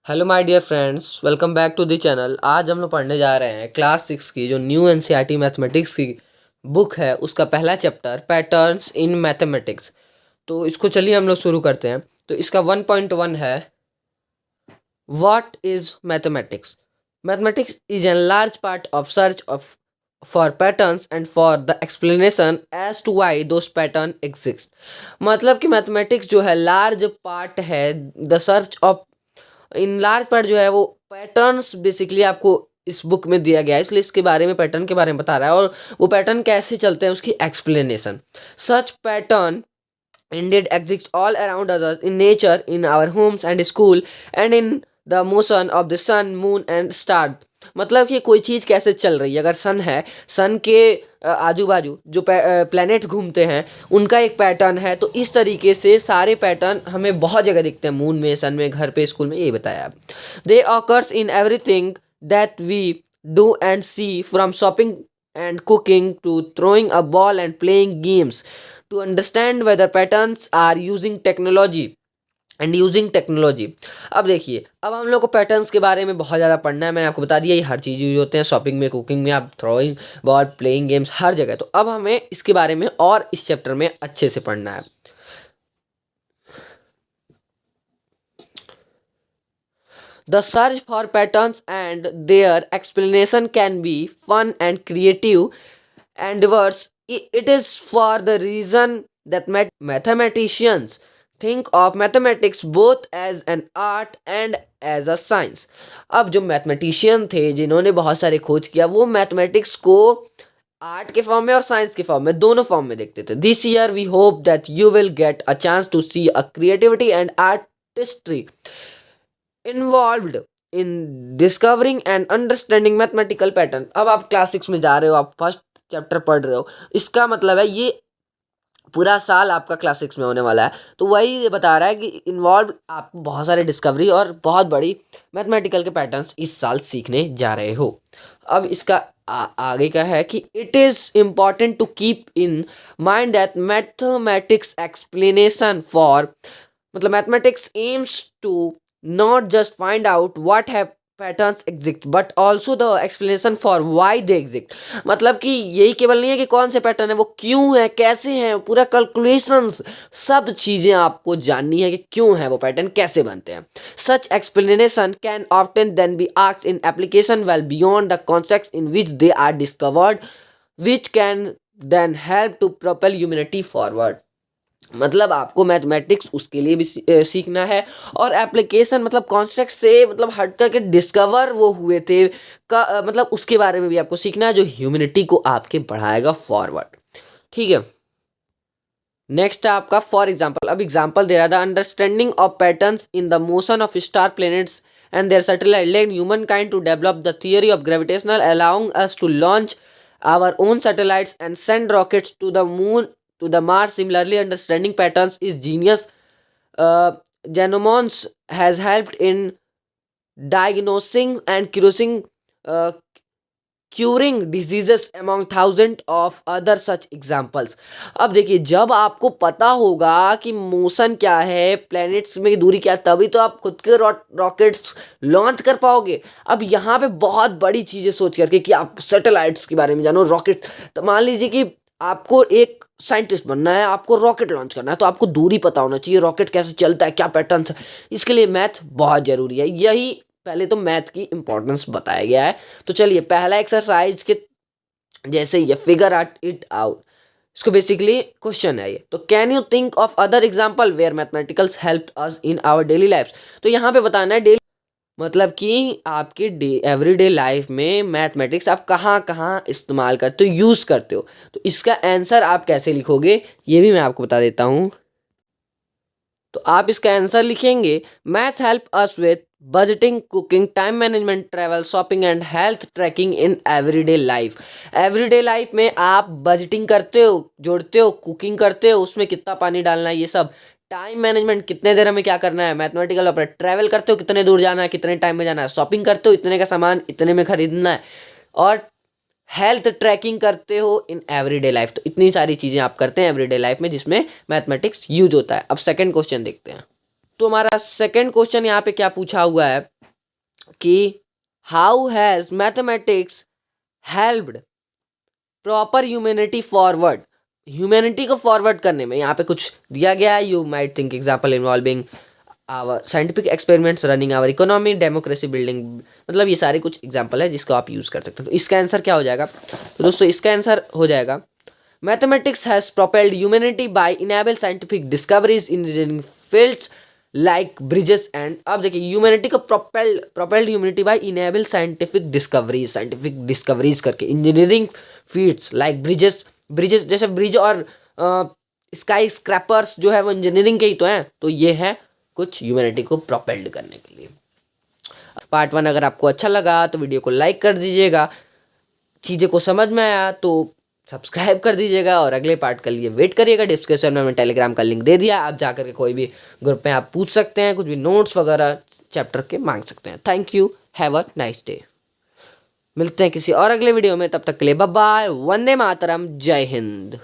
Hello my dear friends, welcome back to the channel. आज हम लोग पढ़ने जा रहे हैं क्लास 6 की जो न्यू एनसीईआरटी मैथमेटिक्स की बुक है उसका पहला चैप्टर पैटर्न्स इन मैथमेटिक्स। तो इसको चलिए हम लोग शुरू करते हैं। तो इसका 1.1 है what is mathematics. Mathematics is an large part of search of for patterns and for the explanation as to why those pattern exist. मतलब कि मैथमेटिक्स जो है लार्ज पार्ट है the search of in large part जो है वो patterns basically आपको इस बुक में दिया गया है, इसलिए इसके बारे में पैटर्न के बारे में बता रहा है और वो पैटर्न कैसे चलते हैं उसकी explanation. Such pattern indeed exist all around us in nature, in our homes and school and in the motion of the sun, moon and star। मतलब कि कोई चीज़ कैसे चल रही है। अगर सन है, सन के आजू बाजू जो प्लैनेट्स घूमते हैं उनका एक पैटर्न है। तो इस तरीके से सारे पैटर्न हमें बहुत जगह दिखते हैं, मून में, सन में, घर पे, स्कूल में, ये बताया। They occurs in everything that we do and see, from shopping and cooking to throwing a ball and playing games। To understand whether patterns are using technology and using technology। अब देखिए, अब हम लोग को patterns के बारे में बहुत ज़्यादा पढ़ना है। मैंने आपको बता दिया ये हर चीज़ यूज होते हैं, शॉपिंग में, कुकिंग में, आप थ्रोइंग बॉल, प्लेइंग गेम्स, हर जगह। तो अब हमें इसके बारे में और इस चैप्टर में अच्छे से पढ़ना है। The search for patterns and their explanation can be fun and creative endeavors। It is for the reason that mathematicians think of mathematics both as an art and as a science। अब जो mathematician थे जिन्होंने बहुत सारे खोज किया, वो mathematics को आर्ट के फॉर्म में और साइंस के फॉर्म में, दोनों फॉर्म में देखते थे। This year we hope that you will get a chance to see a creativity and artistry involved in discovering and understanding mathematical pattern. अब आप क्लास 6 में जा रहे हो, आप फर्स्ट चैप्टर पढ़ रहे हो, इसका मतलब है ये पूरा साल आपका क्लास 6 में होने वाला है। तो वही ये बता रहा है कि इन्वॉल्व आप बहुत सारे डिस्कवरी और बहुत बड़ी मैथमेटिकल के पैटर्न्स इस साल सीखने जा रहे हो। अब इसका आगे का है कि it is important to keep in mind that mathematics explanation for, मतलब mathematics aims to not just find out what have patterns exist but also the explanation for why they exist। मतलब कि यही केवल नहीं है कि कौन से पैटर्न है, वो क्यों है, कैसे हैं, पूरा कैलकुलेशंस, सब चीज़ें आपको जाननी है कि क्यों है वो पैटर्न, कैसे बनते हैं। such explanation can often then be asked in application well beyond the context in which they are discovered, which can then help to propel humanity forward। मतलब आपको मैथमेटिक्स उसके लिए भी सीखना है और एप्लीकेशन मतलब कॉन्सेप्ट से मतलब हट करके डिस्कवर वो हुए थे का मतलब उसके बारे में भी आपको सीखना है, जो ह्यूमैनिटी को आपके बढ़ाएगा फॉरवर्ड। ठीक है, नेक्स्ट है आपका फॉर एग्जाम्पल। अब एग्जाम्पल दे रहा था, understanding of patterns in the motion of star planets and their satellite led humankind to develop the theory of gravitational allowing us to launch our own satellites and send rockets to the moon, to the Mars। Similarly, understanding patterns is genius। Genomons has helped in diagnosing and curing diseases among thousands of other such examples। अब देखिए, जब आपको पता होगा कि motion क्या है, planets में दूरी क्या है, तभी तो आप खुद के रॉकेट्स लॉन्च कर पाओगे। अब यहाँ पे बहुत बड़ी चीज़ें सोच करके कि आप सैटेलाइट्स के बारे में जानो, रॉकेट। तो मान लीजिए कि आपको एक साइंटिस्ट बनना है, आपको रॉकेट लॉन्च करना है, तो आपको दूरी पता होना चाहिए, रॉकेट कैसे चलता है, क्या पैटर्न्स है। इसके लिए मैथ बहुत ज़रूरी है। यही पहले तो मैथ की इंपॉर्टेंस बताया गया है। तो चलिए पहला एक्सरसाइज के जैसे ये फिगर इट आउट, इसको बेसिकली क्वेश्चन है ये। तो can you think of other example where mathematicals help us in our daily life. तो यहाँ पे बताना है डेली, मतलब कि आपके एवरीडे लाइफ में मैथमेटिक्स आप कहाँ कहाँ इस्तेमाल करते हो, यूज़ करते हो। तो इसका आंसर आप कैसे लिखोगे ये भी मैं आपको बता देता हूँ। तो आप इसका आंसर लिखेंगे, math help us with budgeting, cooking, time management, travel, shopping and health tracking in everyday life. Everyday life में आप बजटिंग करते हो, जोड़ते हो, कुकिंग करते हो, उसमें कितना पानी डालना है, ये सब। टाइम मैनेजमेंट, कितने देर में क्या करना है, मैथमेटिकल ऑपरेटर। ट्रैवल करते हो, कितने दूर जाना है, कितने टाइम में जाना है। शॉपिंग करते हो, इतने का सामान इतने में खरीदना है। और हेल्थ ट्रैकिंग करते हो इन एवरीडे लाइफ। तो इतनी सारी चीज़ें आप करते हैं एवरीडे लाइफ में जिसमें मैथमेटिक्स यूज होता है। अब सेकंड क्वेश्चन देखते हैं। तो हमारा सेकंड क्वेश्चन यहाँ पे क्या पूछा हुआ है कि how has mathematics helped proper humanity forward. Humanity को फॉरवर्ड करने में यहाँ पे कुछ दिया गया है। You might think example involving our scientific experiments, running our economy, democracy building, मतलब ये सारे कुछ एग्जाम्पल है जिसको आप यूज़ कर सकते हैं। तो इसका आंसर क्या हो जाएगा? तो दोस्तों इसका आंसर हो जाएगा mathematics has propelled humanity by enable scientific discoveries in engineering fields like bridges and. अब देखिए ह्यूमैनिटी को propelled humanity by enable scientific discoveries करके इंजीनियरिंग फील्ड्स लाइक ब्रिजेस जैसे ब्रिज और स्काई स्क्रैपर्स जो है वो इंजीनियरिंग के ही तो हैं। तो ये है कुछ ह्यूमैनिटी को प्रोपेल्ड करने के लिए। पार्ट 1 अगर आपको अच्छा लगा तो वीडियो को लाइक कर दीजिएगा, चीज़ें को समझ में आया तो सब्सक्राइब कर दीजिएगा, और अगले पार्ट के लिए वेट करिएगा। डिस्क्रिप्शन में मैंने टेलीग्राम का लिंक दे दिया, आप जाकर के कोई भी ग्रुप में आप पूछ सकते हैं, कुछ भी नोट्स वगैरह चैप्टर के मांग सकते हैं। Thank you, have a nice day. मिलते हैं किसी और अगले वीडियो में, तब तक के लिए बाय बाय, वंदे मातरम, जय हिंद।